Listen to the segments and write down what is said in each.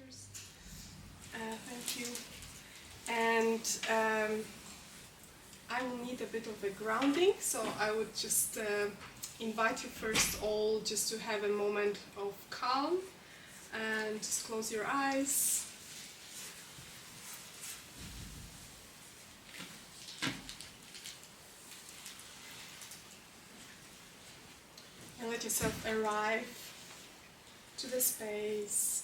posters. Thank you. And I will need a bit of a grounding, so I would just invite you first all just to have a moment of calm and just close your eyes. And let yourself arrive to the space.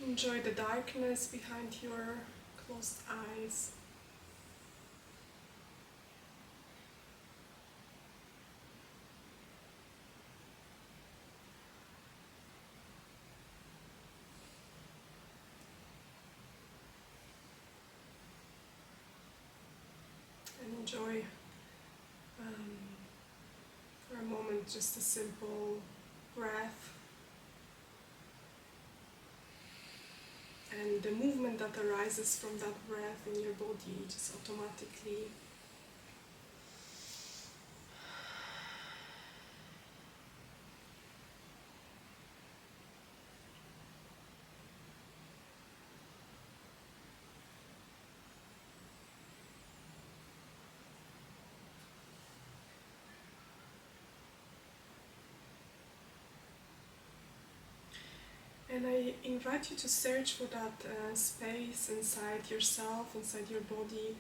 Enjoy the darkness behind your closed eyes. And enjoy for a moment just a simple breath. And the movement that arises from that breath in your body just automatically. And I invite you to search for that space inside yourself, inside your body,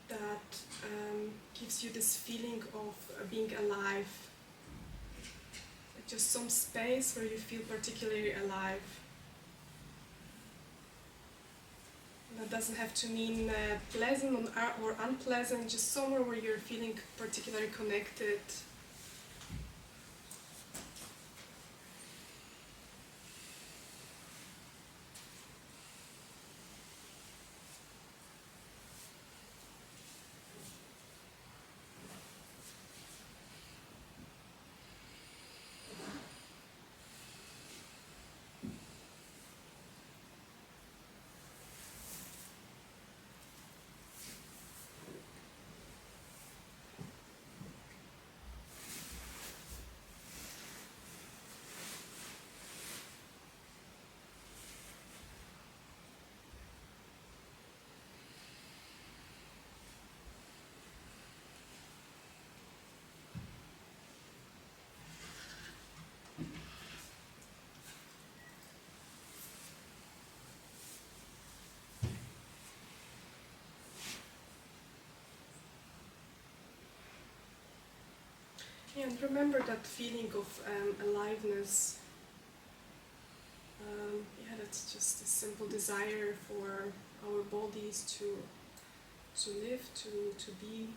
that gives you this feeling of being alive. Just some space where you feel particularly alive. That doesn't have to mean pleasant or unpleasant, just somewhere where you're feeling particularly connected. And remember that feeling of aliveness. Yeah, that's just a simple desire for our bodies to live, to be.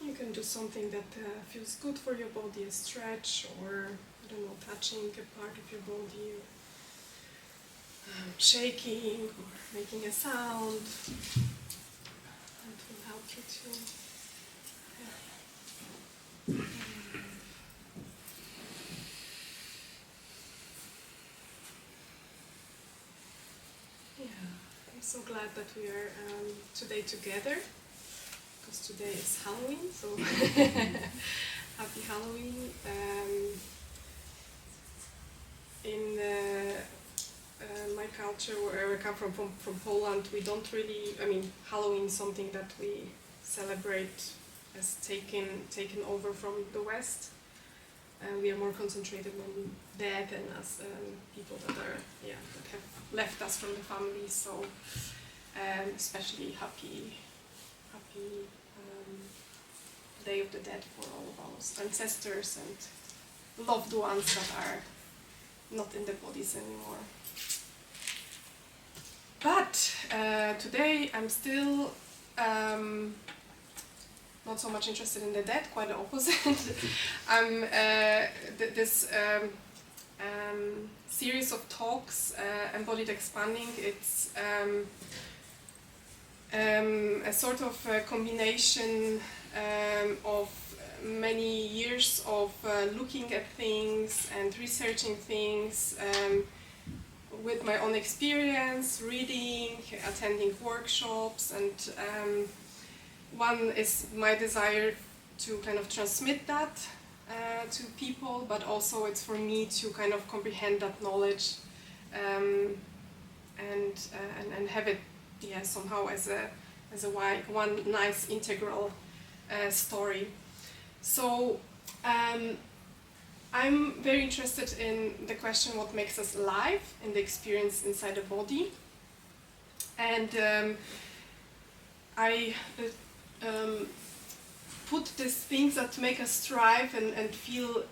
You can do something that feels good for your body, a stretch, or, I don't know, touching a part of your body, or shaking, or making a sound. That will help you to. Yeah, I'm so glad that we are today together. Because today is Halloween, so happy Halloween. In my culture, where I come from Poland, we don't really, Halloween is something that we celebrate as taken over from the West. we are more concentrated on death and as people that are that have left us from the family. So especially happy Day of the Dead for all of our ancestors and loved ones that are not in the bodies anymore. But today I'm still not so much interested in the dead, quite the opposite. I'm this series of talks, Embodied Expanding, it's a sort of a combination of many years of looking at things and researching things with my own experience, reading, attending workshops, and one is my desire to kind of transmit that to people, but also it's for me to kind of comprehend that knowledge and have it somehow as a one nice integral story. So I'm very interested in the question what makes us alive in the experience inside the body, and I put these things that make us thrive and feel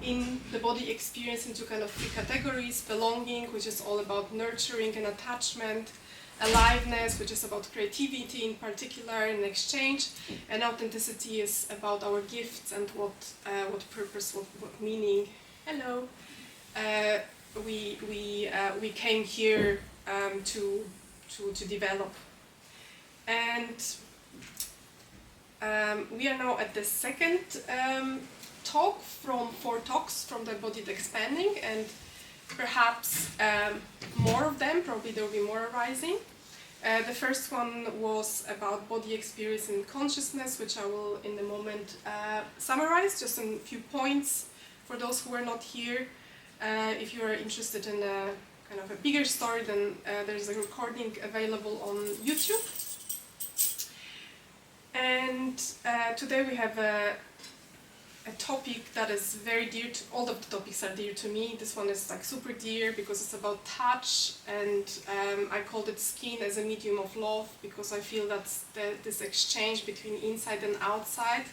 in the body experience into kind of 3 categories: belonging, which is all about nurturing and attachment; aliveness, which is about creativity in particular and exchange; and authenticity is about our gifts and what purpose, what meaning. Hello. We came here to develop, and we are now at the second talk from 4 talks from the Embodied Expanding, and perhaps more of them, probably there will be more arising. The first one was about body experience and consciousness, which I will in a moment summarize, just a few points for those who are not here. If you are interested in a kind of a bigger story, then there's a recording available on YouTube. And today we have a topic that is very dear to, all of the topics are dear to me. This one is like super dear because it's about touch, and I called it skin as a medium of love because I feel that's this exchange between inside and outside.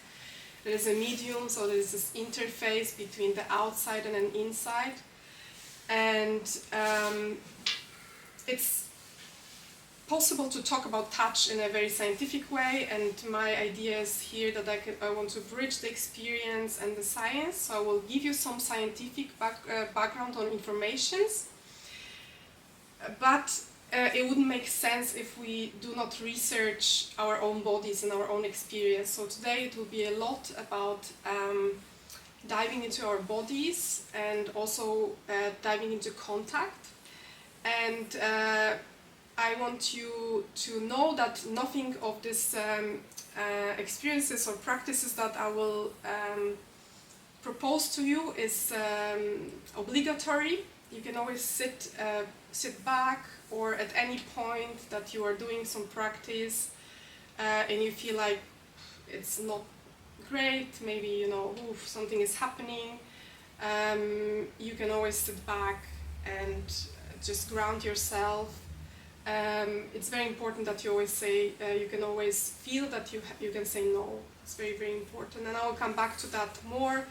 There is a medium, so there is this interface between the outside and an inside, and it's possible to talk about touch in a very scientific way, and my idea is here that I want to bridge the experience and the science, so I will give you some scientific background on informations, but it wouldn't make sense if we do not research our own bodies and our own experience. So today it will be a lot about diving into our bodies and also diving into contact, and I want you to know that nothing of these experiences or practices that I will propose to you is obligatory. You can always sit back, or at any point that you are doing some practice and you feel like it's not great, maybe something is happening, you can always sit back and just ground yourself. It's very important that you always say, you can always feel that you can say no. It's very, very important, and I will come back to that more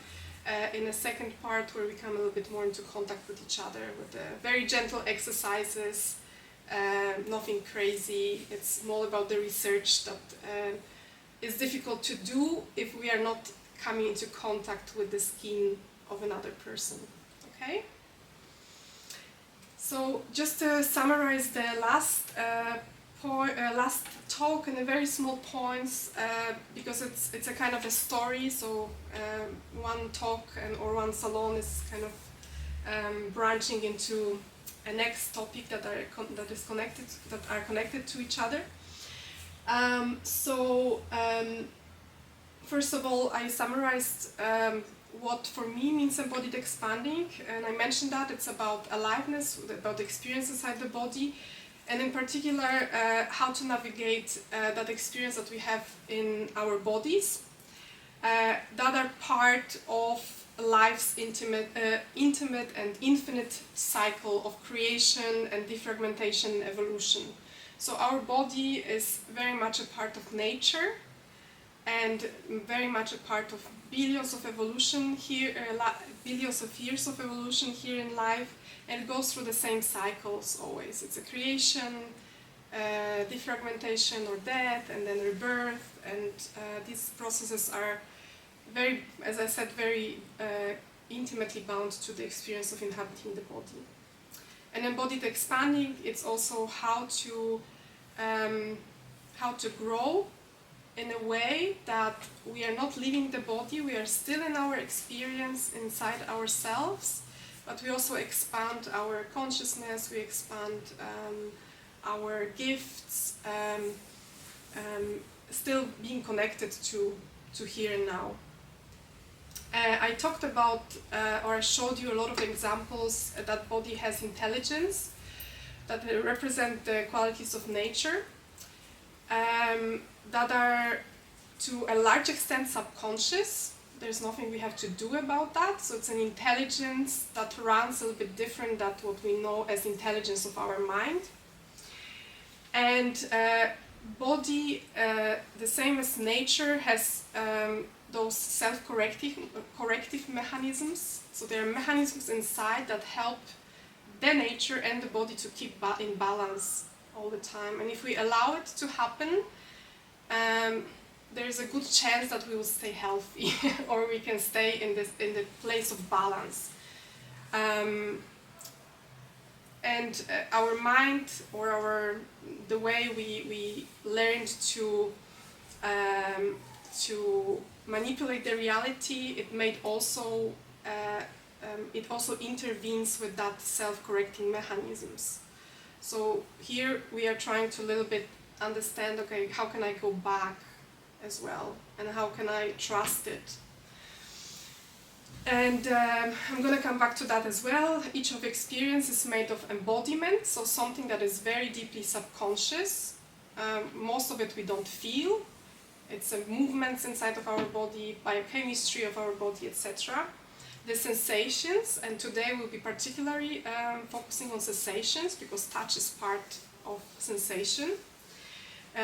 in a second part, where we come a little bit more into contact with each other with very gentle exercises, nothing crazy. It's more about the research that is difficult to do if we are not coming into contact with the skin of another person. Okay? So just to summarize the last talk in a very small points, because it's a kind of a story. So one talk or one salon is kind of branching into a next topic that are connected to each other. First of all, I summarized what for me means embodied expanding, and I mentioned that it's about aliveness, about experience inside the body, and in particular how to navigate that experience that we have in our bodies that are part of life's intimate and infinite cycle of creation and defragmentation and evolution. So our body is very much a part of nature and very much a part of billions of evolution here, billions of years of evolution here in life, and it goes through the same cycles always. It's a creation, defragmentation or death, and then rebirth, and these processes are very, as I said, very intimately bound to the experience of inhabiting the body. And embodied expanding, it's also how to grow in a way that we are not leaving the body, we are still in our experience inside ourselves, but we also expand our consciousness, we expand our gifts, still being connected to here and now. I talked about, or I showed you a lot of examples that body has intelligence, that represent the qualities of nature, that are to a large extent subconscious. There's nothing we have to do about that, so it's an intelligence that runs a little bit different than what we know as intelligence of our mind. And body, the same as nature, has those self-corrective mechanisms. So there are mechanisms inside that help the nature and the body to keep in balance all the time. And if we allow it to happen, there's a good chance that we will stay healthy or we can stay in the place of balance. And our mind, or the way we learned to manipulate the reality, it also intervenes with that self-correcting mechanisms. So here we are trying to a little bit understand, okay, how can I go back as well, and how can I trust it? And I'm going to come back to that as well. Each of experience is made of embodiment, so something that is very deeply subconscious. Most of it we don't feel. It's movements inside of our body, biochemistry of our body, etc. The sensations, and today we'll be particularly focusing on sensations because touch is part of sensation.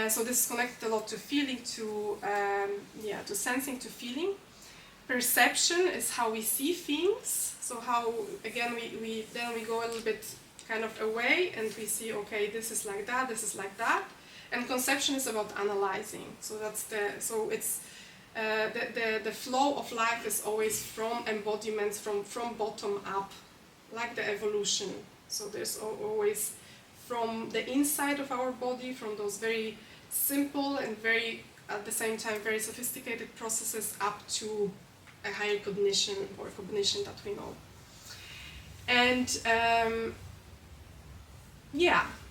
So this is connected a lot to feeling, to sensing, to feeling. Perception is how we see things. So how, again, we go a little bit kind of away and we see, okay, this is like that, this is like that. And conception is about analyzing. So it's the flow of life is always from embodiments, from bottom up, like the evolution. So there's always from the inside of our body, from those very simple and very, at the same time, very sophisticated processes up to a higher cognition or cognition that we know. And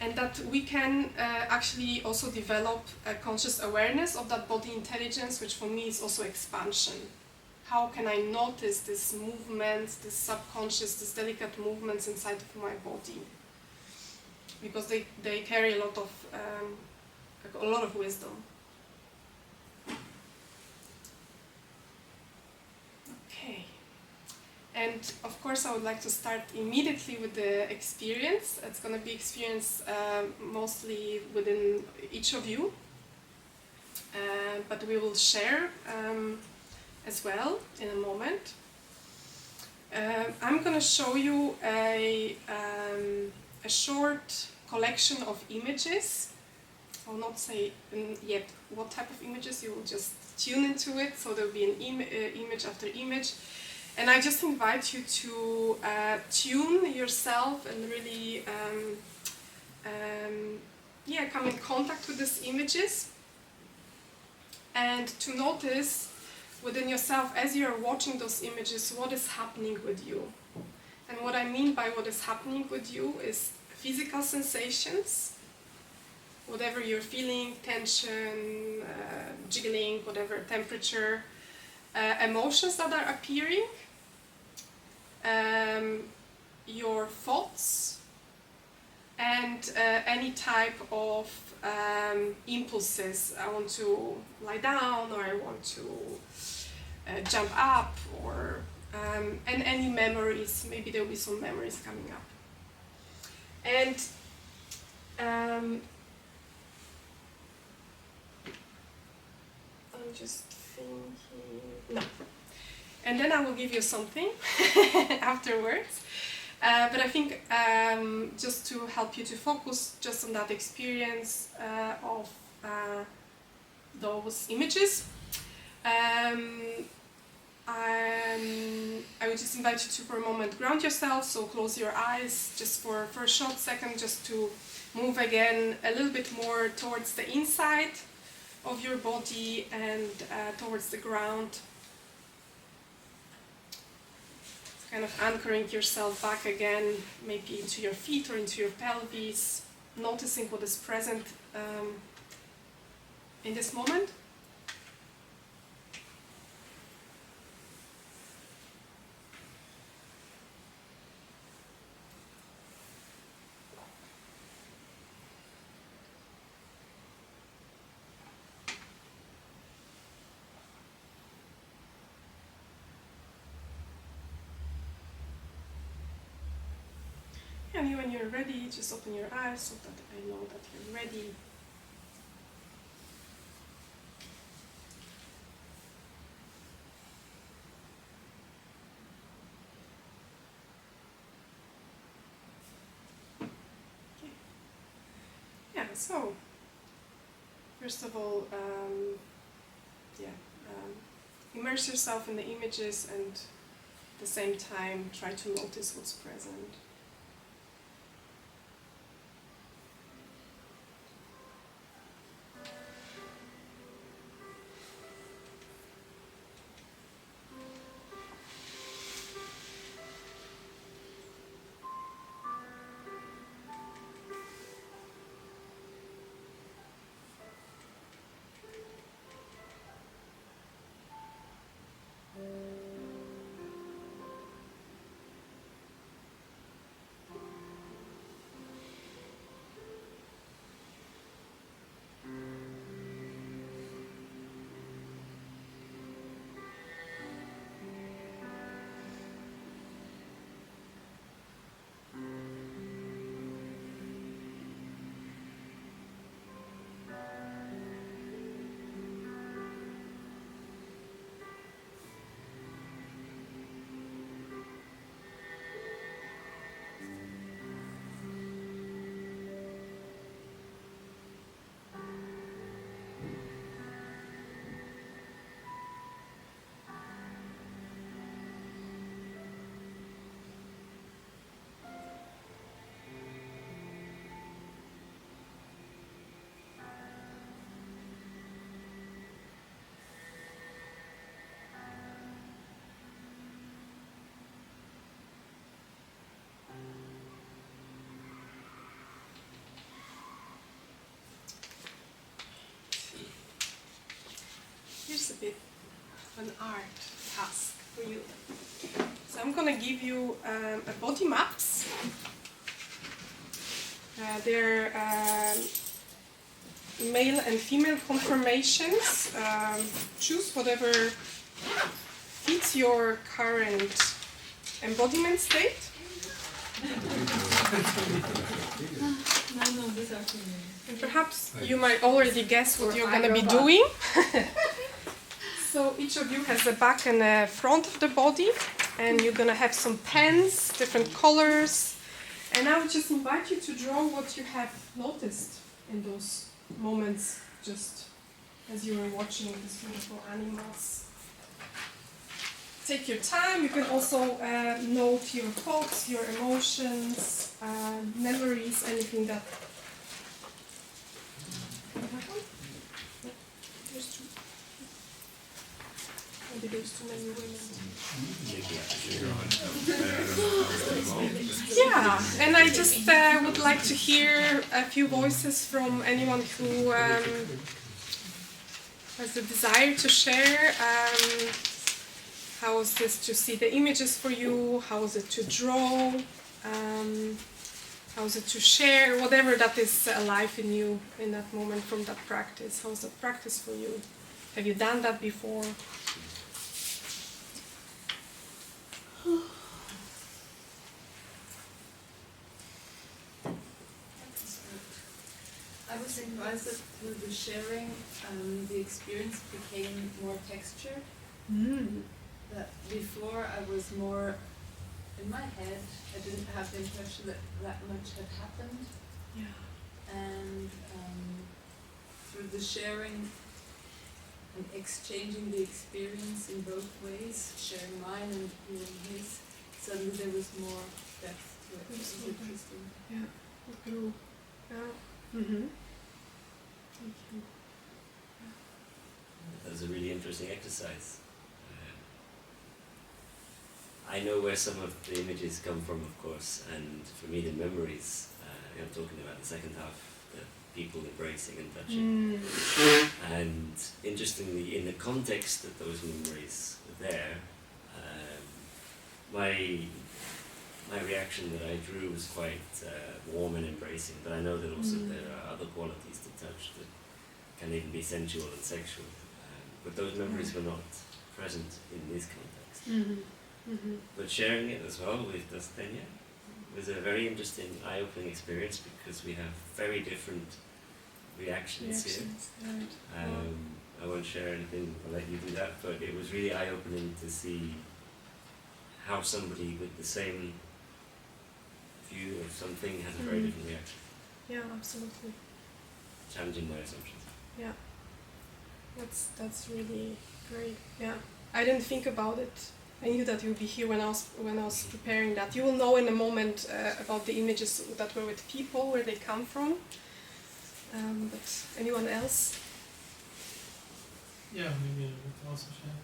and that we can actually also develop a conscious awareness of that body intelligence, which for me is also expansion. How can I notice this movement, this subconscious, these delicate movements inside of my body? Because they carry a lot of wisdom. Okay. And of course I would like to start immediately with the experience. It's going to be experience mostly within each of you. But we will share as well in a moment. I'm going to show you a short collection of images. I will not say yet what type of images, you will just tune into it, so there will be an image after image. And I just invite you to tune yourself and really come in contact with these images, and to notice within yourself as you are watching those images what is happening with you. And what I mean by what is happening with you is physical sensations, whatever you're feeling, tension, jiggling, whatever, temperature, emotions that are appearing, your thoughts, and any type of impulses. I want to lie down, or I want to jump up, or and any memories. Maybe there will be some memories coming up. And I'm just thinking, no. And then I will give you something afterwards. But I think just to help you to focus just on that experience of those images, I would just invite you to, for a moment, ground yourself. So close your eyes just for a short second, just to move again a little bit more towards the inside of your body and towards the ground. Kind of anchoring yourself back again, maybe into your feet or into your pelvis, noticing what is present in this moment. And when you're ready, just open your eyes so that I know that you're ready. Okay. Yeah, so first of all, immerse yourself in the images and at the same time try to notice what's present. Here's a bit of an art task for you. So I'm going to give you a body maps. They're male and female conformations. Choose whatever fits your current embodiment state. And perhaps you might already guess what you're going to be doing. So each of you has the back and the front of the body, and you're going to have some pens, different colors, and I would just invite you to draw what you have noticed in those moments, just as you were watching these beautiful animals. Take your time. You can also note your thoughts, your emotions, memories, anything that... Maybe there's too many women. Yeah, and I just would like to hear a few voices from anyone who has the desire to share. How is this to see the images for you? How is it to draw? How is it to share? Whatever that is alive in you in that moment from that practice. How is that practice for you? Have you done that before? surprised that through the sharing, the experience became more textured. That before I was more in my head, I didn't have the impression that that much had happened. Yeah. And through the sharing and exchanging the experience in both ways, sharing mine and hearing his, suddenly there was more depth to it. It was interesting. Yeah, it grew. Yeah. Mm-hmm. Thank you. That was a really interesting exercise. I know where some of the images come from, of course, and for me the memories, I'm talking about the second half, the people embracing and touching. And interestingly, in the context that those memories were there, my reaction that I drew was quite warm and embracing, but I know that also there are other qualities to touch that can even be sensual and sexual. But those memories were not present in this context. But sharing it as well with Dastenia was a very interesting, eye-opening experience because we have very different reactions here. Right. I won't share anything, I'll let you do that, but it was really eye-opening to see how somebody with the same view of something has a very different reaction. Yeah, absolutely. Challenging my assumptions. Yeah. That's really great. Yeah. I didn't think about it. I knew that you would be here when I was preparing that. You will know in a moment about the images that were with people, where they come from. But anyone else? Yeah, maybe I would also share.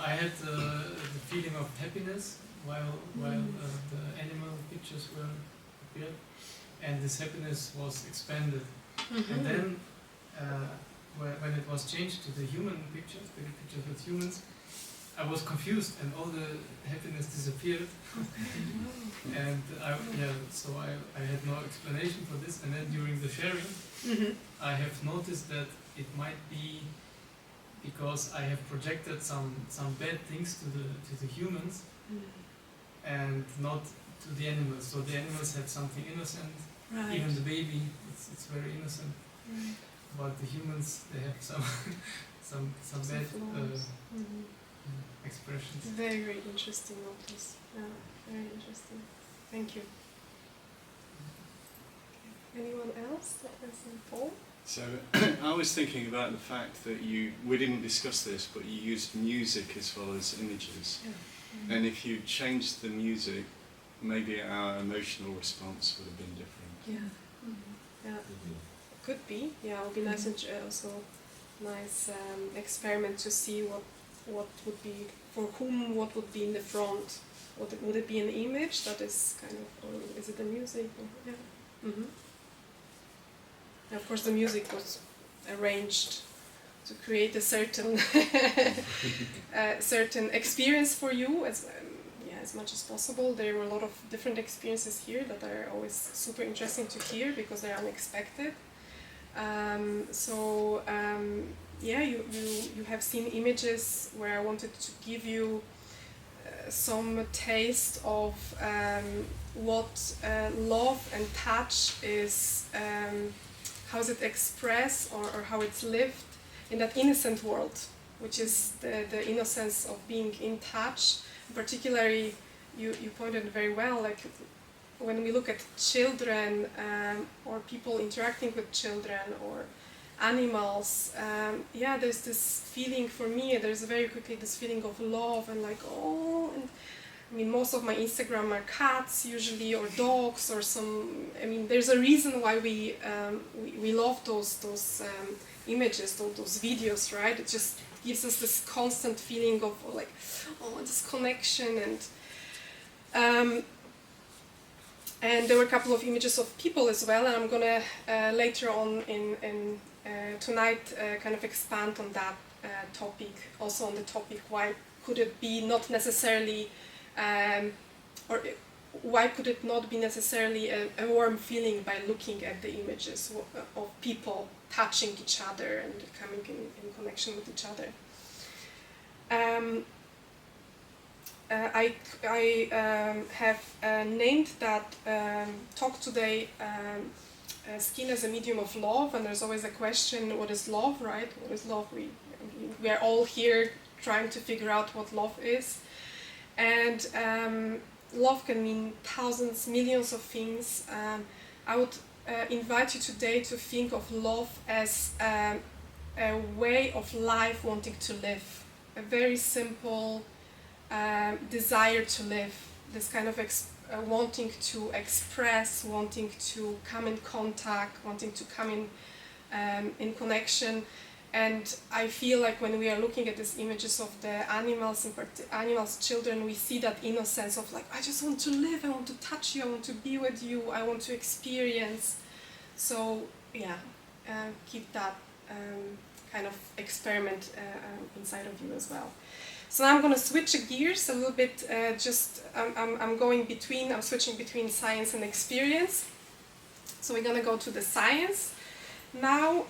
I had the feeling of happiness while the animal pictures were appeared, and this happiness was expanded. And then when it was changed to the human pictures, the pictures with humans, I was confused and all the happiness disappeared. And so I had no explanation for this. And then during the sharing, I have noticed that it might be because I have projected some bad things to the humans and not to the animals. So the animals have something innocent. Right. Even the baby, it's very innocent. Right. But the humans, they have some bad expressions. Very, very interesting notice. Yeah, very interesting. Thank you. Anyone else that has a poll? So I was thinking about the fact that we didn't discuss this, but you used music as well as images. Yeah. And if you changed the music, maybe our emotional response would have been different. Yeah. Yeah. Could be. Yeah, it would be nice and also nice experiment to see what would be, for whom, what would be in the front. Would it be an image that is kind of, or is it the music? Or, yeah. And of course, the music was arranged to create a certain certain experience for you, as much as possible. There were a lot of different experiences here that are always super interesting to hear because they're unexpected. You have seen images where I wanted to give you some taste of what love and touch is, how is it expressed or how it's lived in that innocent world, which is the innocence of being in touch. Particularly, you pointed very well, like when we look at children or people interacting with children or animals, there's this feeling for me, there's very quickly this feeling of love and like, oh, and I mean, most of my Instagram are cats usually, or dogs, or some, I mean, there's a reason why we love those images, those videos, right? It just gives us this constant feeling of like, oh, this connection. And there were a couple of images of people as well, and I'm gonna later on in tonight kind of expand on that topic, also on the topic why could it be not necessarily, or why could it not be necessarily a warm feeling by looking at the images of people touching each other and coming in connection with each other. I have named that talk today skin as a medium of love, and there's always a question, what is love, right? What is love? We are all here trying to figure out what love is. And love can mean thousands, millions of things. I would invite you today to think of love as a way of life wanting to live. A very simple desire to live. This kind of wanting to express, wanting to come in contact, wanting to come in connection. And I feel like when we are looking at these images of the animals, animals, children, we see that innocence of like, I just want to live, I want to touch you, I want to be with you, I want to experience. So yeah, keep that kind of experiment inside of you as well. So now I'm going to switch gears a little bit. I'm switching between science and experience. So we're going to go to the science now.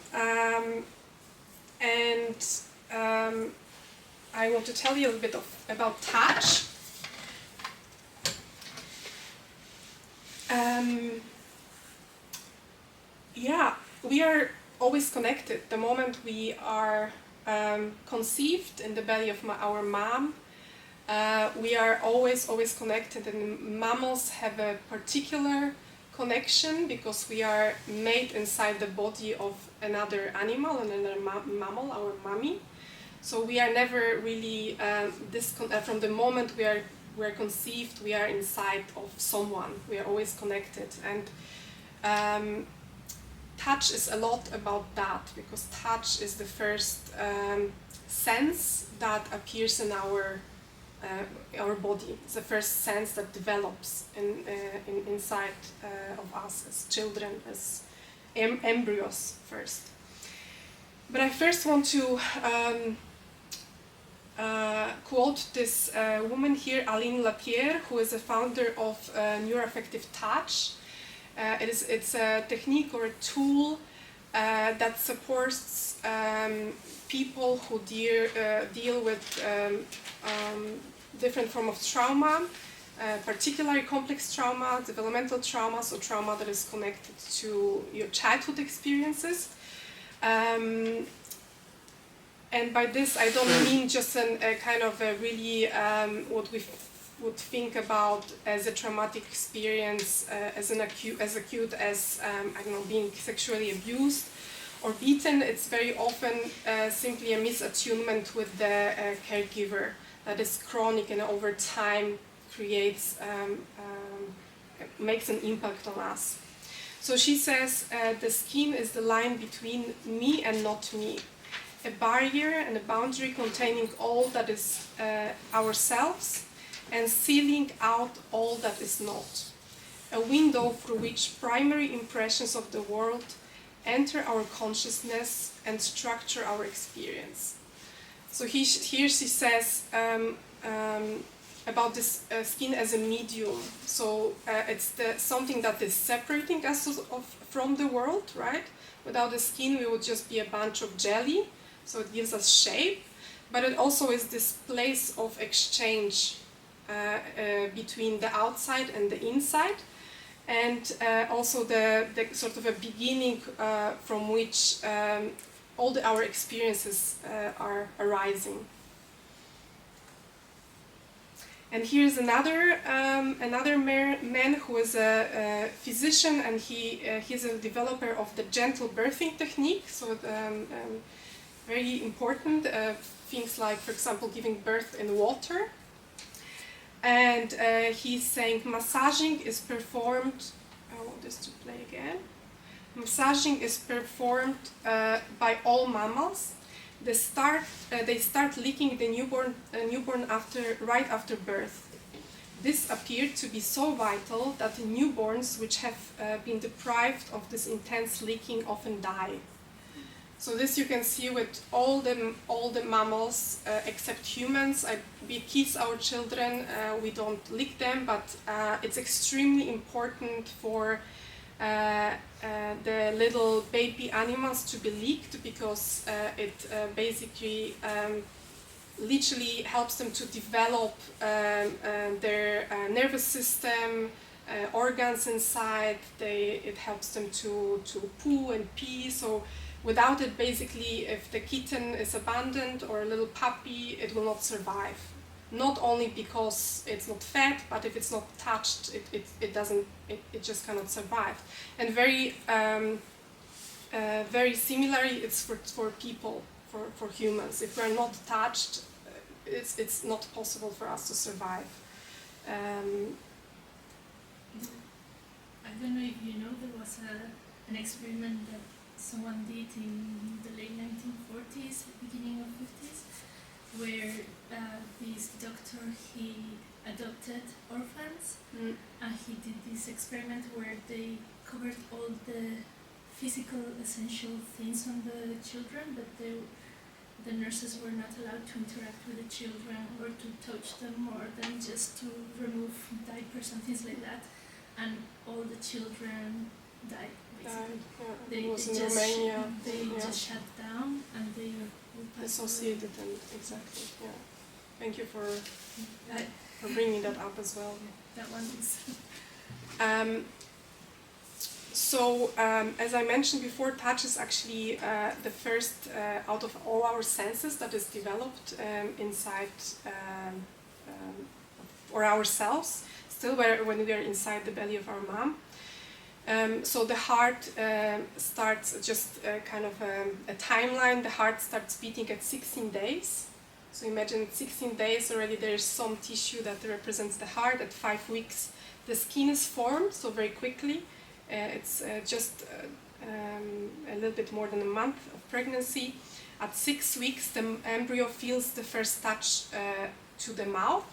I want to tell you a little bit about touch. We are always connected. The moment we are conceived in the belly of our mom, we are always connected, and mammals have a particular connection because we are made inside the body of another animal, another mammal, our mommy. So we are never really from the moment we are conceived, we are inside of someone. We are always connected, and touch is a lot about that, because touch is the first sense that appears in our body. It's the first sense that develops inside of us as children, as embryos first. But I first want to quote this woman here, Aline Lapierre, who is a founder of neuroaffective touch. It's a technique or a tool that supports people who deal with different form of trauma, particularly complex trauma, developmental trauma, so trauma that is connected to your childhood experiences. And by this I don't mean just a kind of a really what we would think about as a traumatic experience, as acute as I don't know, being sexually abused or beaten. It's very often simply a misattunement with the caregiver that is chronic and over time creates makes an impact on us. So she says the skin is the line between me and not me, a barrier and a boundary containing all that is ourselves and sealing out all that is not, a window through which primary impressions of the world enter our consciousness and structure our experience. So here she says about this skin as a medium. So it's something that is separating us from the world, right? Without the skin we would just be a bunch of jelly, so it gives us shape, but it also is this place of exchange between the outside and the inside, and also the sort of a beginning from which all our experiences are arising. And here's another man who is a physician, and he's a developer of the gentle birthing technique. So very important things like, for example, giving birth in water. And he's saying massaging is performed. I want this to play again. Massaging is performed by all mammals. They start licking the newborn right after birth. This appeared to be so vital that the newborns which have been deprived of this intense licking often die. So this you can see with all the mammals except humans. We kiss our children, we don't lick them, but it's extremely important for the little baby animals to be licked, because it basically literally helps them to develop their nervous system, organs inside. It helps them to poo and pee. So without it, basically, if the kitten is abandoned or a little puppy, it will not survive. Not only because it's not fed, but if it's not touched, it just cannot survive. And very similarly, it's for people, for humans. If we're not touched, it's not possible for us to survive. I don't know if you know, there was an experiment that someone did in the late 1940s, beginning of 50s, where this doctor, he adopted orphans, and he did this experiment where they covered all the physical essential things on the children, but the nurses were not allowed to interact with the children or to touch them more than just to remove diapers and things like that. And all the children died, basically. It was in just Romania. They just shut down and they will pass Associated and exactly. Yeah. Thank you for bringing that up as well. That one is. As I mentioned before, touch is actually the first out of all our senses that is developed inside or ourselves, still when we are inside the belly of our mom. So the heart starts just kind of a timeline. The heart starts beating at 16 days. So imagine 16 days already there's some tissue that represents the heart. At 5 weeks the skin is formed, so very quickly. It's just a little bit more than a month of pregnancy. At 6 weeks the embryo feels the first touch to the mouth.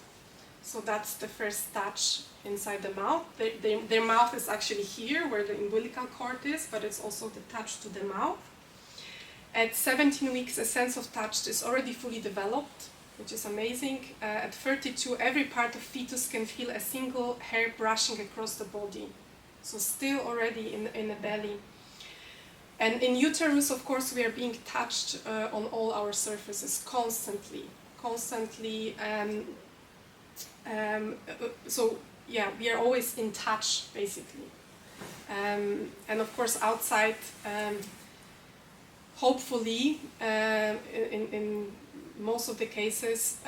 So that's the first touch inside the mouth. Their mouth is actually here where the umbilical cord is, but it's also the touch to the mouth. At 17 weeks, a sense of touch is already fully developed, which is amazing. At 32, every part of fetus can feel a single hair brushing across the body. So still already in the belly. And in uterus, of course, we are being touched on all our surfaces constantly. So yeah, we are always in touch, basically. And of course, outside, hopefully, in most of the cases,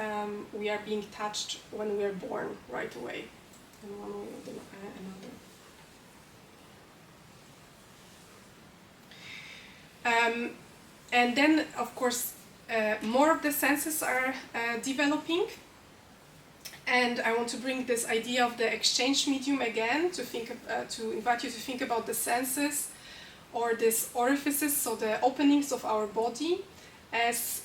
we are being touched when we are born right away, in one way or another. And then, of course, more of the senses are developing. And I want to bring this idea of the exchange medium again to invite you to think about the senses or these orifices, so the openings of our body, as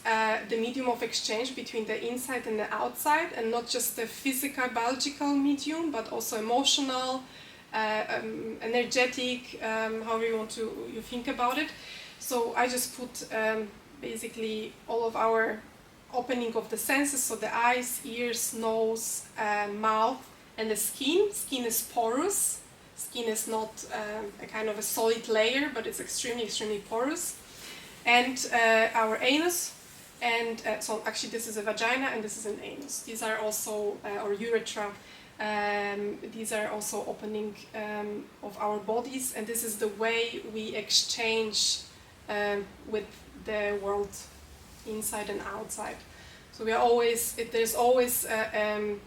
the medium of exchange between the inside and the outside, and not just the physical, biological medium, but also emotional, energetic, however you think about it. So I just put basically all of our opening of the senses, so the eyes, ears, nose, mouth, and the skin. Skin is porous. Skin is not a kind of a solid layer, but it's extremely, extremely porous. And our anus, and so actually this is a vagina and this is an anus. These are also, or urethra, these are also opening of our bodies, and this is the way we exchange with the world, inside and outside. So we are always, there's always a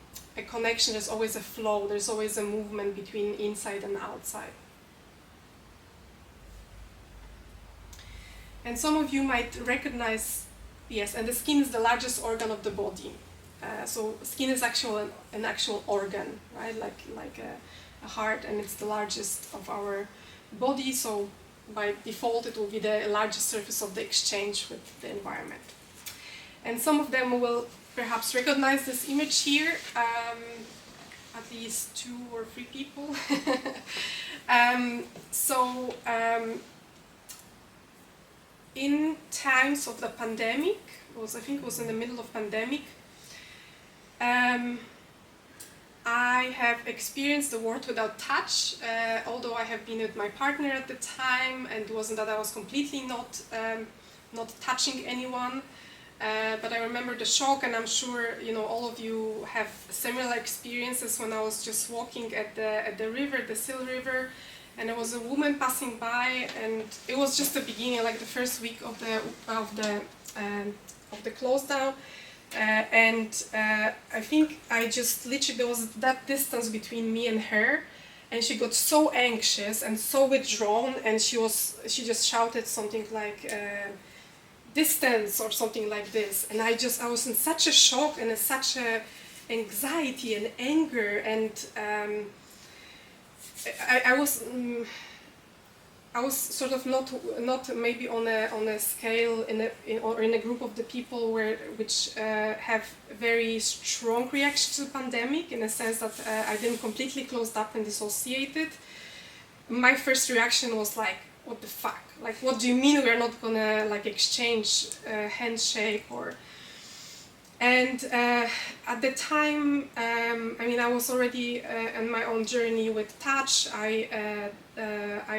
connection, there's always a flow, there's always a movement between inside and outside. And some of you might recognize, yes, and the skin is the largest organ of the body. So skin is an actual organ, right? Like a heart, and it's the largest of our body. So by default, it will be the largest surface of the exchange with the environment. And some of them will perhaps recognize this image here, at least 2 or 3 people. In times of the pandemic, I think it was in the middle of pandemic, I have experienced the world without touch, although I have been with my partner at the time, and it wasn't that I was completely not touching anyone. but I remember the shock, and I'm sure all of you have similar experiences. When I was just walking at the river, the Sil River, and there was a woman passing by, and it was just the beginning, like the first week of the close down. I think I just literally, there was that distance between me and her, and she got so anxious and so withdrawn, and she just shouted something like distance or something like this, and I was in such a shock and in such a anxiety and anger, and I was sort of not maybe on a scale or in a group of the people which have very strong reaction to the pandemic, in a sense that I didn't completely closed up and dissociated. My first reaction was like, what the fuck? Like, what do you mean we're not gonna like exchange handshake or? And at the time, I was already on my own journey with touch. I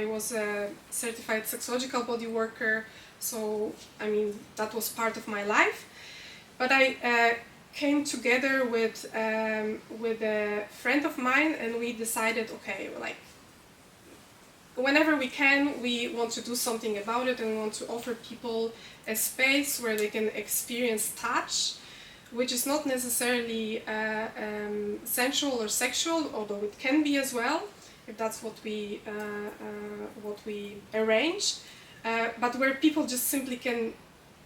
was a certified sexological body worker, so that was part of my life. But I came together with a friend of mine, and we decided, okay, like, whenever we can, we want to do something about it, and we want to offer people a space where they can experience touch, which is not necessarily sensual or sexual, although it can be as well, if that's what we arrange, but where people just simply can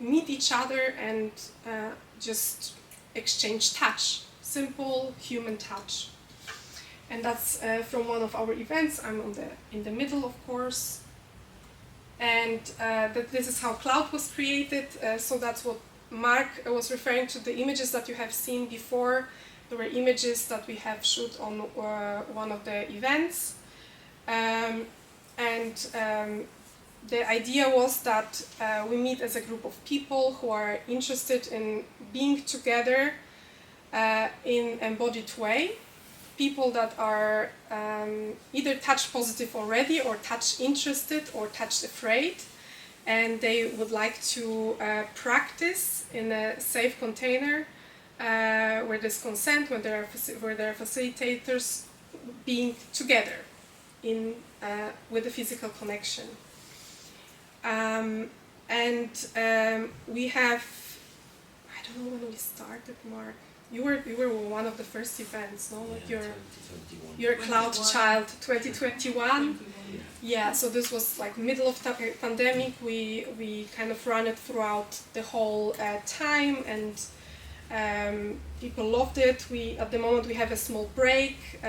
meet each other and just exchange touch, simple human touch. And that's from one of our events. I'm in the middle, of course, and this is how Cloud was created. So that's what Mark was referring to, the images that you have seen before. There were images that we have shot on one of the events, the idea was that we meet as a group of people who are interested in being together in embodied way. People that are either touch positive already, or touch interested, or touch afraid, and they would like to practice in a safe container where there's consent, where there are facilitators being together with a physical connection. We have, I don't know when we started, Mark. You were one of the first events, no? Like you're a Cloud child, 2021. Yeah, so this was like middle of pandemic. We kind of ran it throughout the whole time, and people loved it. At the moment we have a small break,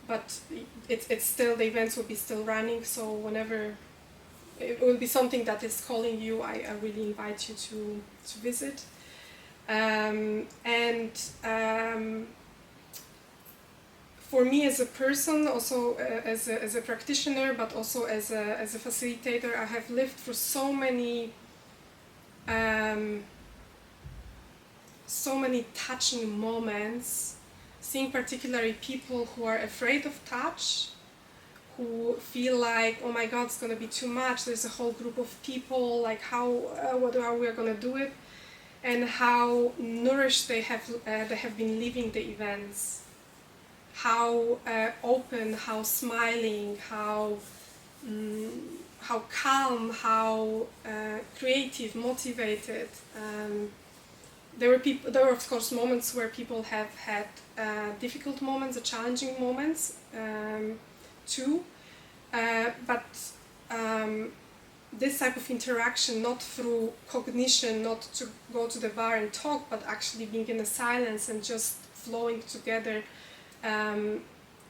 but it's still, the events will be still running. So whenever it will be something that is calling you, I really invite you to visit. For me as a person, also as a practitioner, but also as a facilitator, I have lived through so many touching moments, seeing particularly people who are afraid of touch, who feel like, oh my God, it's going to be too much, there's a whole group of people, like what are we going to do it? And how nourished they have been living the events, how open, how smiling, how calm, how creative, motivated. There were of course moments where people have had difficult moments, challenging moments too, but this type of interaction, not through cognition, not to go to the bar and talk, but actually being in the silence and just flowing together,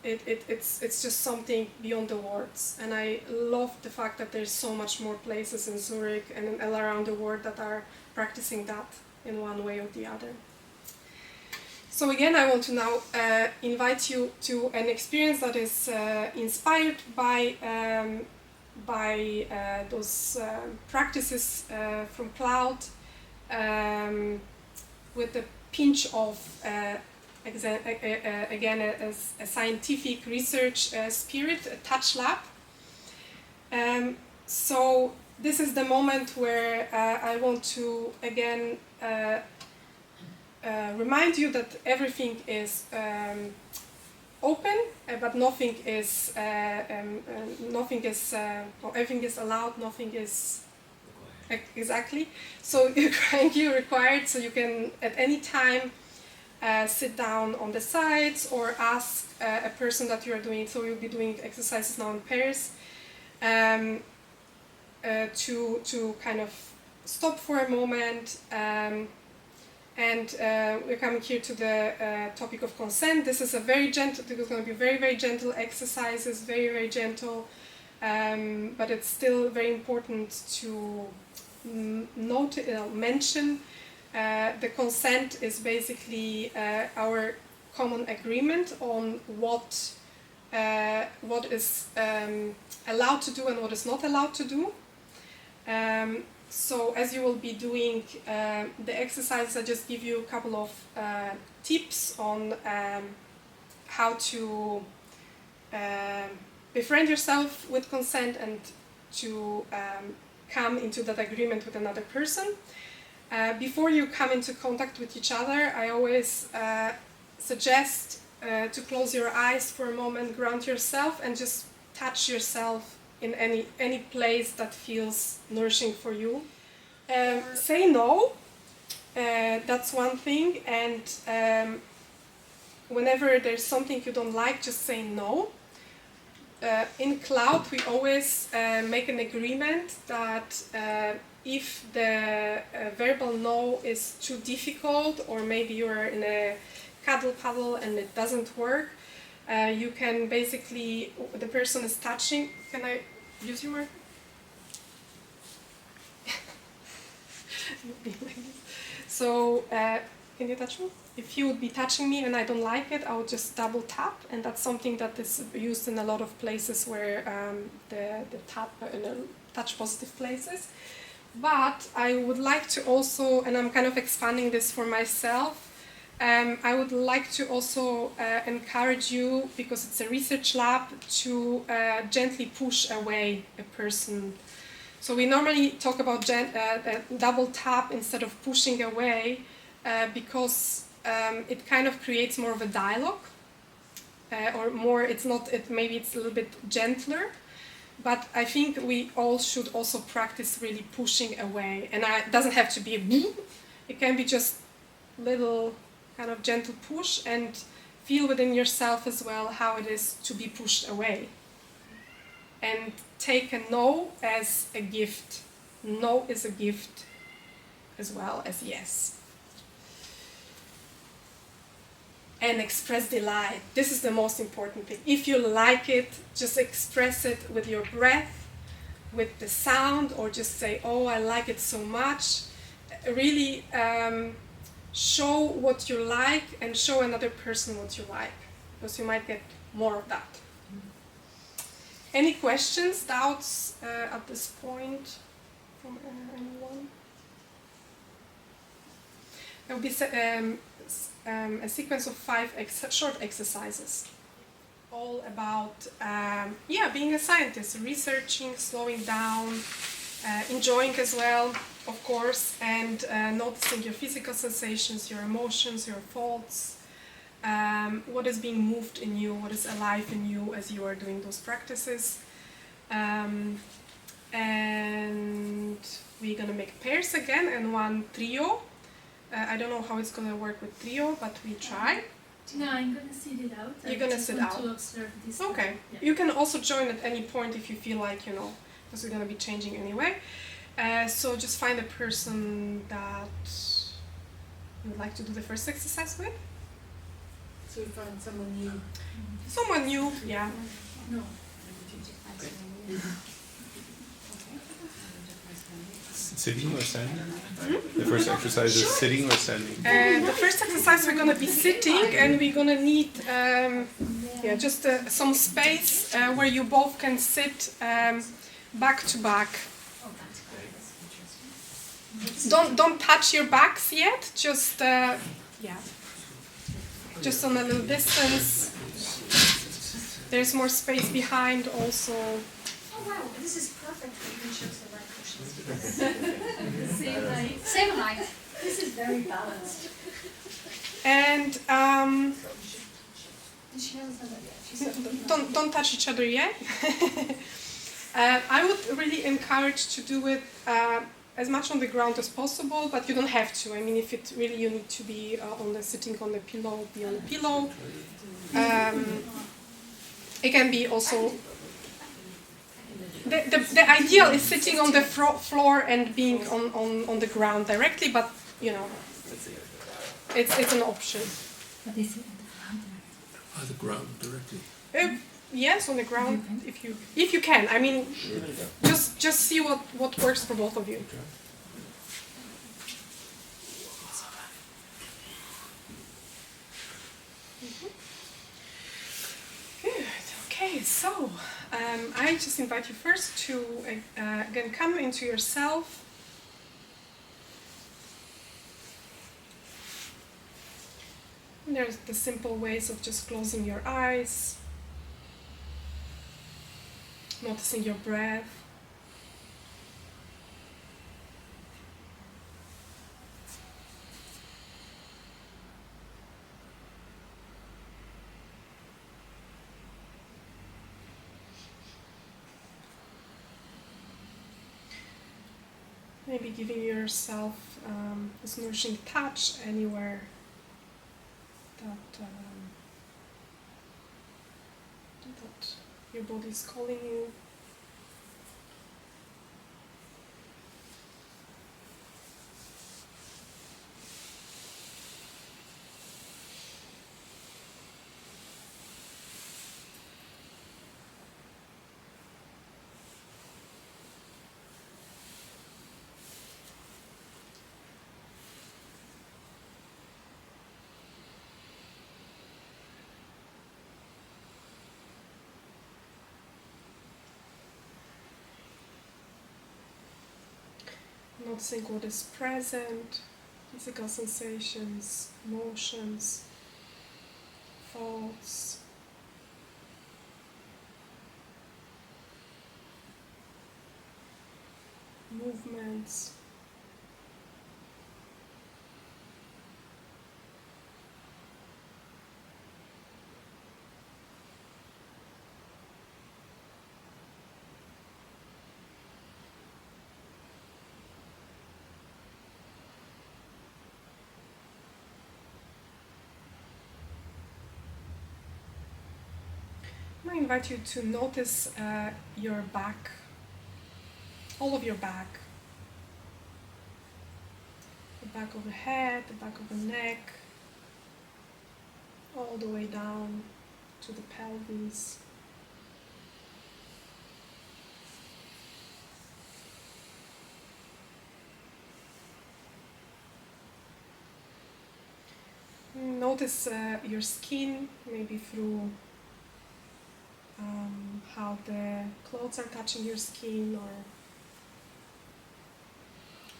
it's just something beyond the words. And I love the fact that there's so much more places in Zurich and all around the world that are practicing that in one way or the other. So again, I want to now invite you to an experience that is inspired by those practices from Cloud, with a pinch of, again, a scientific research spirit, a touch lab. So this is the moment where I want to again remind you that everything is open, but nothing is or everything is allowed, nothing is exactly. So you're required, so you can at any time sit down on the sides or ask a person that you are doing. So we'll be doing exercises now in pairs. To kind of stop for a moment, and we're coming here to the topic of consent. This is a very gentle, this is going to be very, very gentle exercises, very, very gentle, but it's still very important to mention. The consent is basically our common agreement on what is allowed to do and what is not allowed to do. So as you will be doing the exercise, I just give you a couple of tips on how to befriend yourself with consent and to come into that agreement with another person. Before you come into contact with each other, I always suggest to close your eyes for a moment, ground yourself, and just touch yourself in any place that feels nourishing for you. Say no, that's one thing, and whenever there's something you don't like, just say no. In Cloud, we always make an agreement that if the verbal no is too difficult, or maybe you're in a cuddle and it doesn't work, you can basically, the person is touching. Can I use your marker? So, can you touch me? If you would be touching me and I don't like it, I would just double tap, and that's something that is used in a lot of places where the tap in touch positive places. But I would like to also, and I'm kind of expanding this for myself, I would like to also encourage you, because it's a research lab, to gently push away a person. So we normally talk about double tap instead of pushing away, because it kind of creates more of a dialogue, or more. Maybe it's a little bit gentler. But I think we all should also practice really pushing away, and it doesn't have to be a boom. It can be just little kind of gentle push, and feel within yourself as well how it is to be pushed away. And take a no as a gift. No is a gift as well as yes. And express delight. This is the most important thing. If you like it, just express it with your breath, with the sound, or just say, oh, I like it so much. Really show what you like and show another person what you like, because you might get more of that. Any questions, doubts at this point from anyone? There will be a sequence of 5 short exercises, all about being a scientist, researching, slowing down, enjoying as well, of course, and noticing your physical sensations, your emotions, your thoughts, what is being moved in you, what is alive in you as you are doing those practices. And we're going to make pairs again and one trio. I don't know how it's going to work with trio, but we try. No, I'm going to sit it out. You're going to sit out. To observe this. Okay. Yeah. You can also join at any point if you feel like, because we're going to be changing anyway. So just find a person that you would like to do the first exercise with. So you find someone new. Someone new, yeah. No. Sitting or standing? The first exercise is sitting or standing? The first exercise we're going to be sitting, and we're going to need just some space where you both can sit back to back. Don't touch your backs yet, just just on a little distance. There's more space behind also. Oh wow, this is perfect for you. Chose the right cushion. Same light. This is very balanced. And She hasn't said that yet. She said don't touch each other yet. I would really encourage to do it as much on the ground as possible, but you don't have to. I mean, if it really you need to be sitting on the pillow, be on the pillow. It can be also. The ideal is sitting on the floor and being on the ground directly, but you know, it's an option. But is it On the ground directly. Yes, on the ground if you can. I mean, just see what works for both of you. Good. Okay. So I just invite you first to again come into yourself. And there's the simple ways of just closing your eyes. Noticing your breath. Maybe giving yourself this nourishing touch anywhere that your body is calling you. Noticing what is present, physical sensations, emotions, thoughts. Movements. I invite you to notice your back, all of your back. The back of the head, the back of the neck, all the way down to the pelvis. Notice your skin, maybe through how the clothes are touching your skin,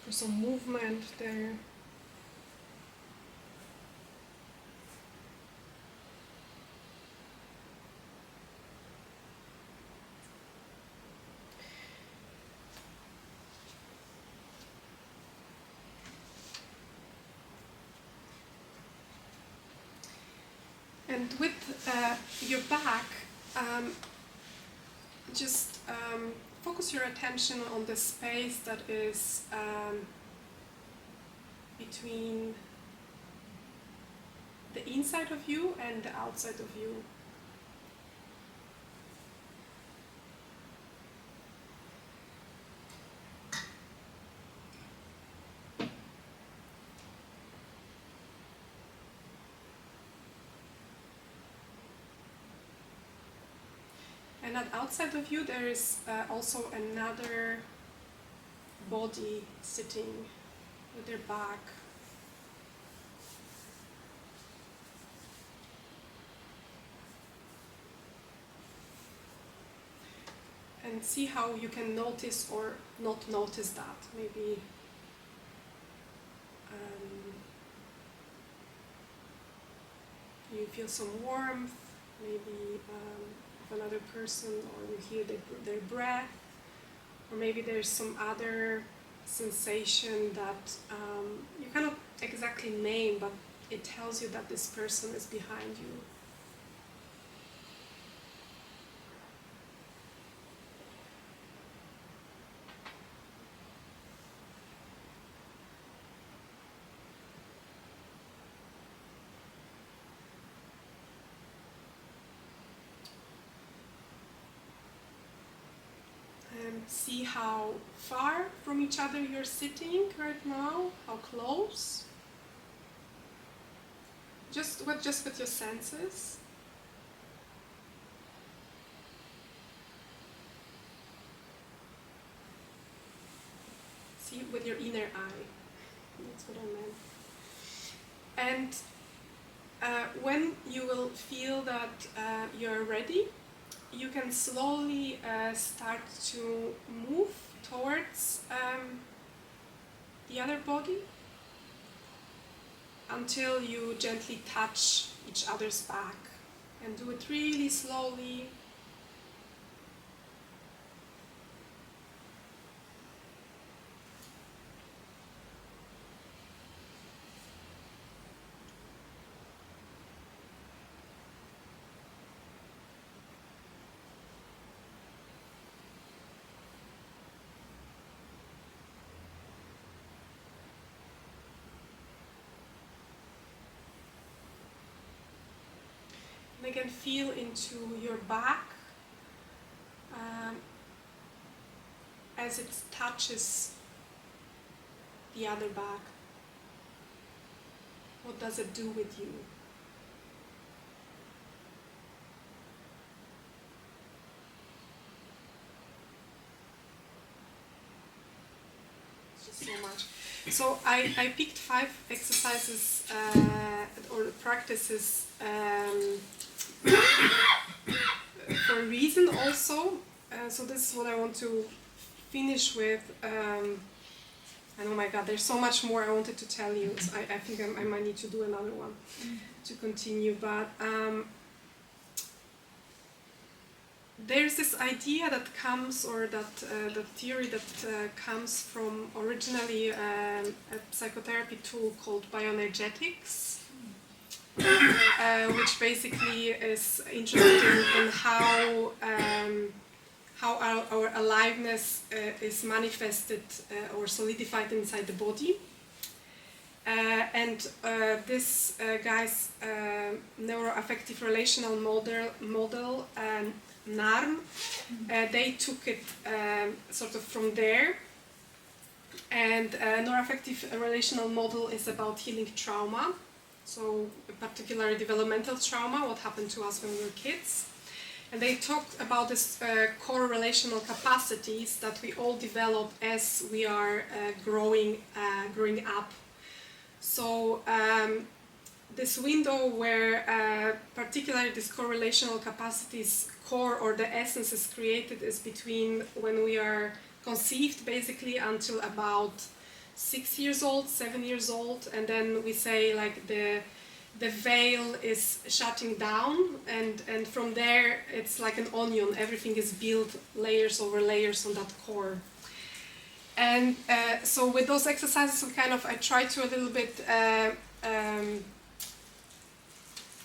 or some movement there. And with your back, just focus your attention on the space that is between the inside of you and the outside of you. And outside of you there is also another body sitting with their back. And see how you can notice or not notice that. Maybe you feel some warmth, maybe of another person, or you hear their breath, or maybe there's some other sensation that you cannot exactly name, but it tells you that this person is behind you. See how far from each other you're sitting right now, how close. Just with your senses. See with your inner eye. That's what I meant. And when you will feel that you're ready, you can slowly start to move towards the other body until you gently touch each other's back, and do it really slowly. And again, feel into your back as it touches the other back. What does it do with you? It's just so much. So I picked 5 exercises or practices for a reason also. So this is what I want to finish with. And oh my God, there's so much more I wanted to tell you. So I think I might need to do another one to continue. But there's this idea that comes, or that the theory that comes from originally a psychotherapy tool called bioenergetics, which basically is interested in how our aliveness is manifested or solidified inside the body. And this guy's neuroaffective relational model NARM, they took it sort of from there. And neuroaffective relational model is about healing trauma, so particularly developmental trauma, what happened to us when we were kids. And they talked about this core relational capacities that we all develop as we are growing up. So this window where particularly this core relational capacities core, or the essence, is created is between when we are conceived basically until about 6 years old, 7 years old, and then we say like the veil is shutting down, and from there it's like an onion, everything is built layers over layers on that core. And so with those exercises I try to a little bit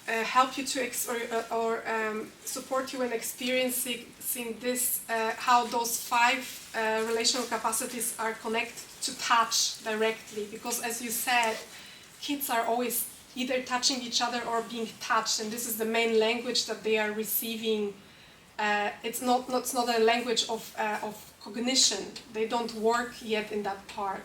help you to support you in experiencing this, how those 5 relational capacities are connected to touch directly, because as you said, kids are always either touching each other or being touched, and this is the main language that they are receiving. It's not a language of cognition. They don't work yet in that part.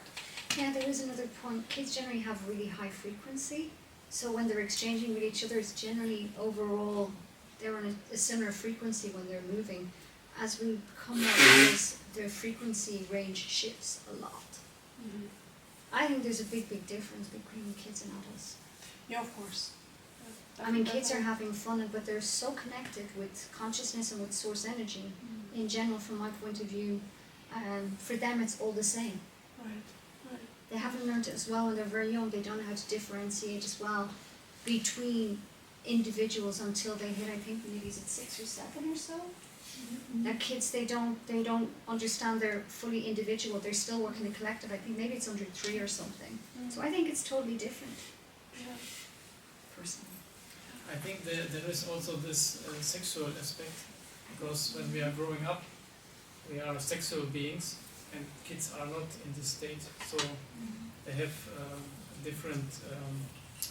Yeah, there is another point. Kids generally have really high frequency, so when they're exchanging with each other, it's generally overall they're on a similar frequency when they're moving. As we come out of this, their frequency range shifts a lot. Mm-hmm. I think there's a big difference between kids and adults. Yeah, of course. I mean, kids are having fun, but they're so connected with consciousness and with source energy. In general, from my point of view, for them it's all the same. Right. They haven't learned it as well when they're very young. They don't know how to differentiate as well between individuals until they hit, I think maybe is it 6 or 7 or so? That kids, they don't understand they're fully individual, they're still working in a collective. I think maybe it's under 3 or something. So I think it's totally different, Yeah. personally. I think there is also this sexual aspect, because when we are growing up, we are sexual beings, and kids are not in this state, so they have a different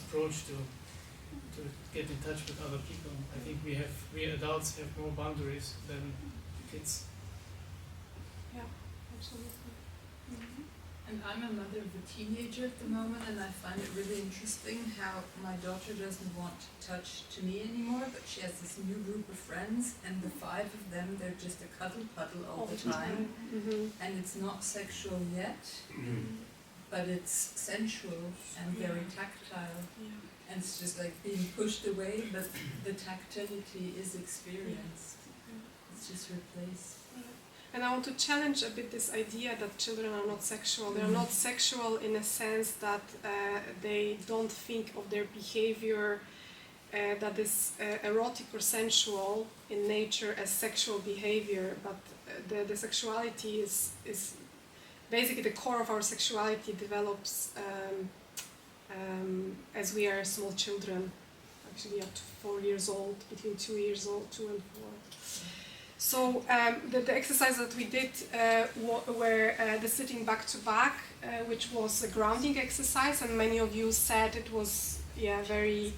approach to get in touch with other people. I think we adults have more boundaries than kids. Yeah, absolutely. And I'm a mother of a teenager at the moment, and I find it really interesting how my daughter doesn't want touch to me anymore, but she has this new group of friends, and the 5 of them, they're just a cuddle puddle all the time. And it's not sexual yet, but it's sensual and very tactile. Yeah. And it's just like being pushed away, but the tactility is experienced. It's just replaced. And I want to challenge a bit this idea that children are not sexual. They are not sexual in a sense that they don't think of their behavior that is erotic or sensual in nature as sexual behavior, but the sexuality is basically the core of our sexuality develops as we are small children, actually up to 4 years old, between 2 years old, 2 and 4. So the exercise that we did were the sitting back to back, which was a grounding exercise, and many of you said it was very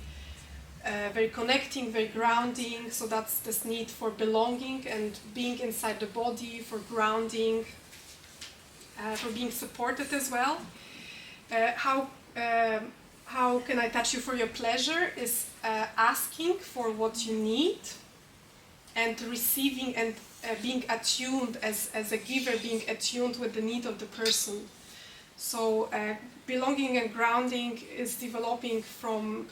connecting, very grounding. So that's this need for belonging and being inside the body, for grounding, for being supported as well. How can I touch you for your pleasure is asking for what you need, and receiving and being attuned as a giver, being attuned with the need of the person. So belonging and grounding is developing from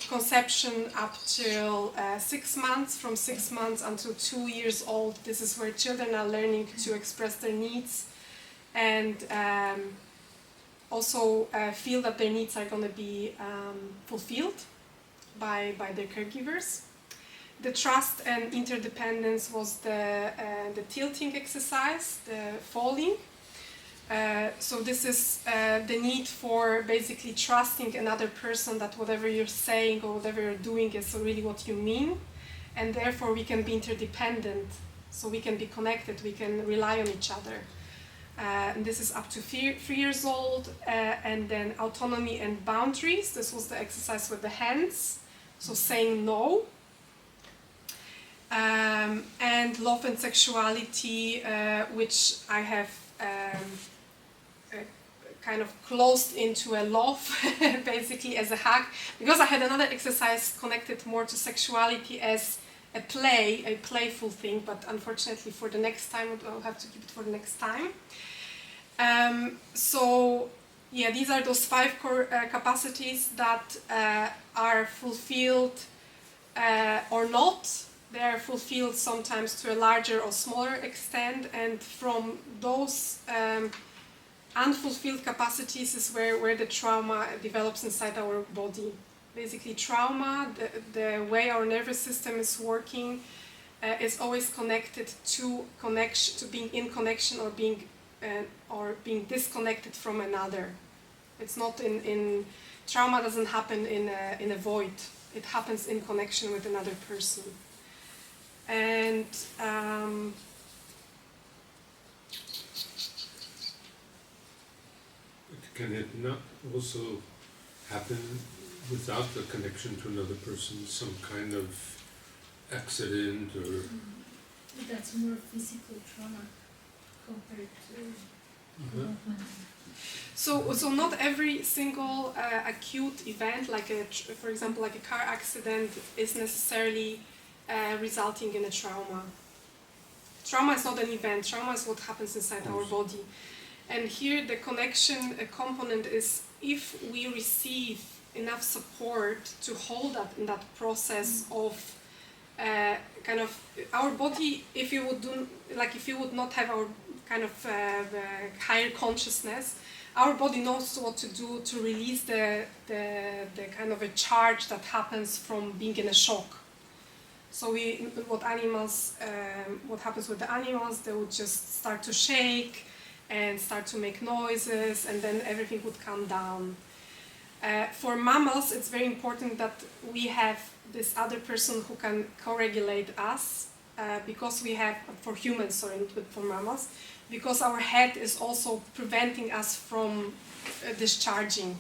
conception up till 6 months, from 6 months until 2 years old. This is where children are learning to express their needs and also feel that their needs are going to be fulfilled by their caregivers. The trust and interdependence was the tilting exercise, the falling. So this is the need for basically trusting another person that whatever you're saying or whatever you're doing is really what you mean, and therefore we can be interdependent. So we can be connected, we can rely on each other. And this is up to 3 years old, and then autonomy and boundaries. This was the exercise with the hands, so saying no. And love and sexuality, which I have kind of closed into a love, basically as a hug, because I had another exercise connected more to sexuality as a playful thing, but unfortunately for the next time, I'll have to keep it for the next time. So yeah, these are those 5 core capacities that are fulfilled or not. They are fulfilled sometimes to a larger or smaller extent, and from those unfulfilled capacities is where the trauma develops inside our body. Basically, trauma, the way our nervous system is working, is always connected to being in connection or being disconnected from another. It's not in trauma doesn't happen in a void. It happens in connection with another person. And can it not also happen without the connection to another person, some kind of accident or... That's more physical trauma compared to So not every single acute event, for example, like a car accident, is necessarily resulting in a trauma. Trauma is not an event. Trauma is what happens inside our body. And here the connection component is if we receive enough support to hold up in that process of kind of our body, if you would not have our kind of higher consciousness, our body knows what to do to release the kind of a charge that happens from being in a shock. So what happens with the animals, they would just start to shake and start to make noises, and then everything would calm down. For mammals, it's very important that we have this other person who can co-regulate us, because we have, for humans, sorry, not for mammals, because our head is also preventing us from discharging.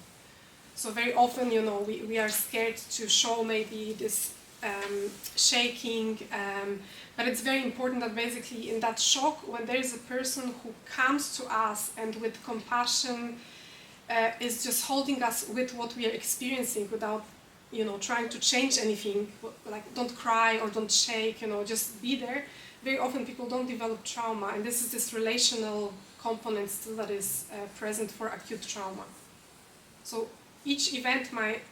So very often, we are scared to show maybe this shaking, but it's very important that basically in that shock, when there is a person who comes to us and with compassion is just holding us with what we are experiencing without trying to change anything, like don't cry or don't shake, just be there. Very often people don't develop trauma, and this is this relational component still that is present for acute trauma. So each event might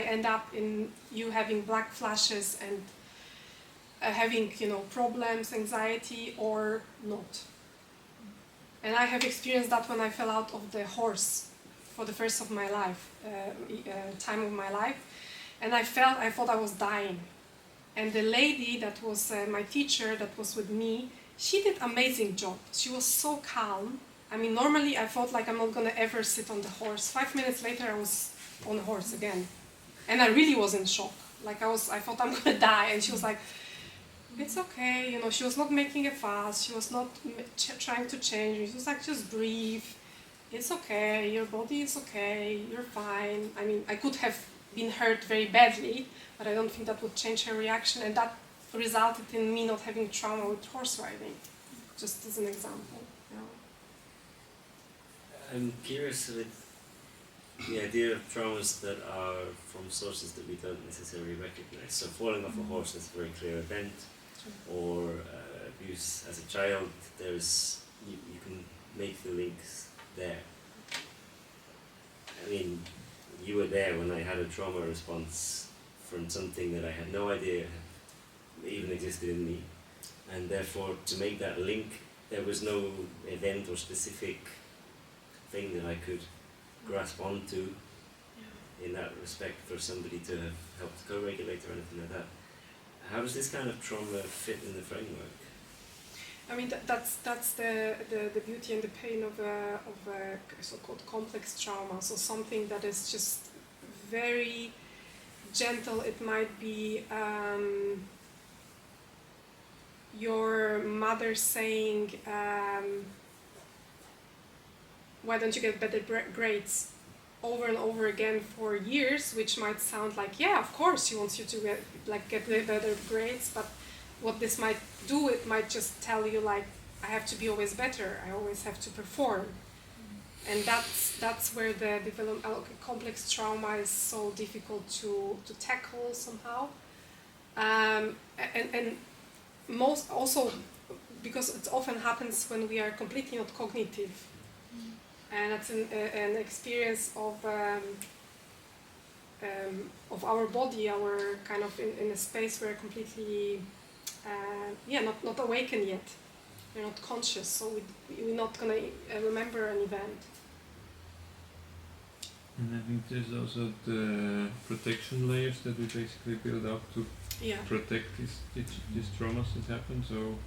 end up in you having black flashes and having problems, anxiety, or not. And I have experienced that when I fell out of the horse for the first of my life, time of my life, and I thought I was dying. And the lady that was my teacher, that was with me, she did amazing job. She was so calm. I mean, normally I felt like I'm not gonna ever sit on the horse. 5 minutes later, I was on the horse again, and I really was in shock. Like I thought I'm gonna die, and she was like, "It's okay," She was not making a fuss. She was not trying to change me. She was like, "Just breathe. It's okay. Your body is okay. You're fine." I mean, I could have been hurt very badly, but I don't think that would change her reaction, and that resulted in me not having trauma with horse riding, just as an example. I'm curious with the idea of traumas that are from sources that we don't necessarily recognize. So falling off a horse is a very clear event, or abuse as a child. You can make the links there. I mean, you were there when I had a trauma response from something that I had no idea even existed in me, and therefore to make that link, there was no event or specific thing that I could grasp onto in that respect for somebody to have helped co-regulate or anything like that. How does this kind of trauma fit in the framework? I mean, that's the beauty and the pain of a so-called complex trauma. So something that is just very gentle. It might be your mother saying, "Why don't you get better grades?" over and over again for years, which might sound like, yeah, of course she wants you to get better grades, but what this might do, it might just tell you like, I have to be always better, I always have to perform. And that's where the complex trauma is so difficult to tackle somehow. And most also because it often happens when we are completely not cognitive. And that's an experience of our body, our kind of in a space where completely, not awakened yet. We're not conscious, so we're not gonna remember an event. And I think there's also the protection layers that we basically build up to protect these traumas that happen. So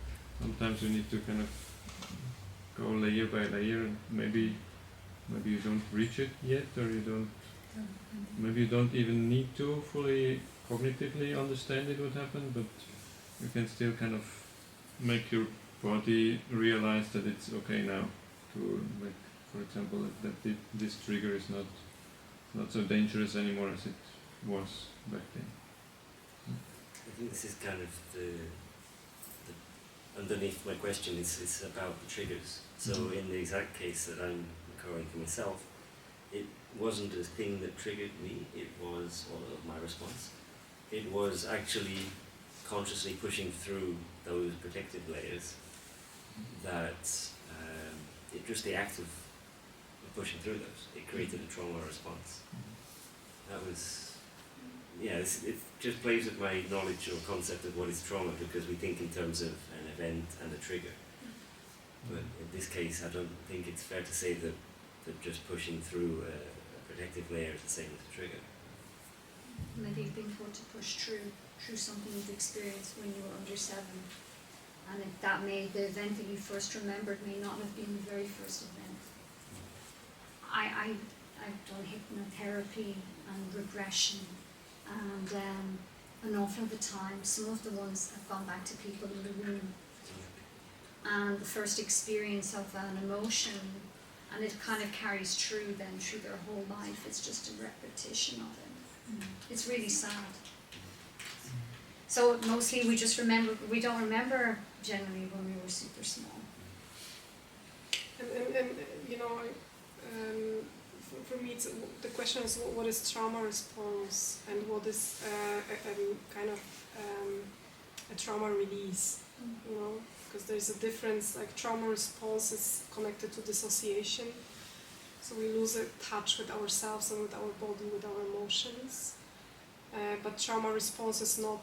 sometimes we need to kind of go layer by layer, and maybe you don't reach it yet, or maybe you don't even need to fully cognitively understand it what happened, but you can still kind of make your body realize that it's okay now to, like, for example, that this trigger is not so dangerous anymore as it was back then. I think this is kind of the underneath my question is about the triggers. So in the exact case that I'm recording for myself, it wasn't a thing that triggered me, it was my response. It was actually consciously pushing through those protective layers that just the act of pushing through those, it created a trauma response. That was, it just plays with my knowledge or concept of what is trauma, because we think in terms of an event and a trigger. But in this case, I don't think it's fair to say that just pushing through a protective layer is the same as a trigger. Maybe you've been told to push through something you've experienced when you were under 7. And the event that you first remembered may not have been the very first event. I've done hypnotherapy and regression, and an awful of the time, some of the ones have gone back to people in the room. And the first experience of an emotion, and it kind of carries through then through their whole life. It's just a repetition of it. It's really sad. So mostly we don't remember generally when we were super small. And you know, for me, the question is what is trauma response and what is kind of a trauma release, you know, because there's a difference. Like trauma response is connected to dissociation, so we lose a touch with ourselves and with our body, with our emotions. But trauma response is not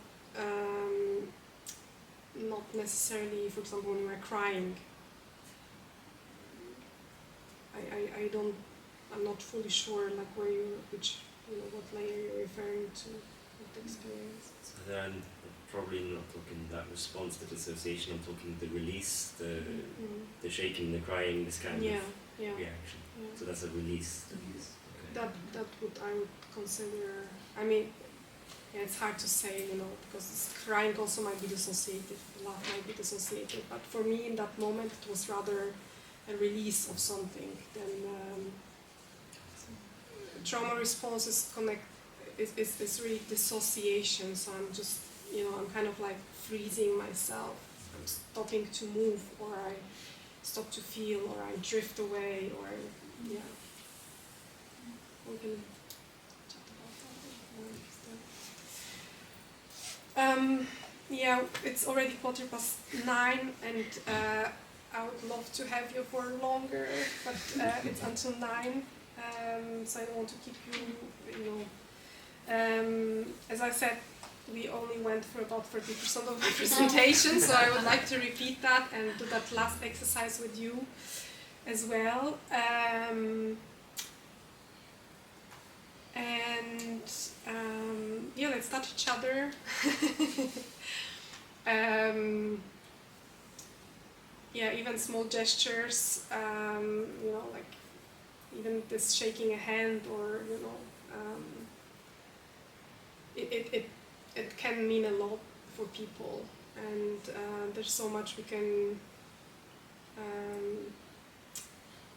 necessarily, for example, when you are crying. I'm not fully sure like what layer you're referring to with the experience. So then I'm probably not talking that response to dissociation, I'm talking the release, the shaking, the crying, this kind of reaction. Yeah. So that's a release. Okay. That I would consider. I mean, yeah, it's hard to say, you know, because crying also might be dissociated, love might be dissociated. But for me, in that moment, it was rather a release of something than trauma response is really dissociation. So I'm just, you know, I'm kind of like freezing myself. I'm stopping to move, or I stop to feel, or I drift away, or yeah. We can chat about that. Yeah, it's already 9:15, and I would love to have you for longer, but it's until 9, so I don't want to keep you, you know. As I said, we only went for about 30% of my presentation, so I would like to repeat that and do that last exercise with you as well. Yeah, let's touch each other. Yeah, even small gestures, you know, like even this shaking a hand, or you know, it can mean a lot for people, and there's so much we can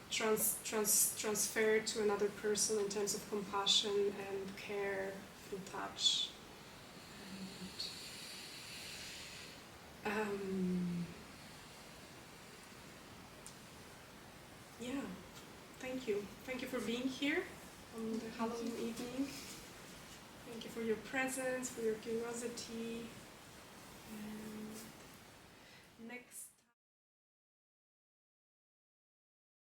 transfer to another person in terms of compassion and care through touch. And, yeah, thank you. Thank you for being here on the Halloween evening. Thank you for your presence, for your curiosity. And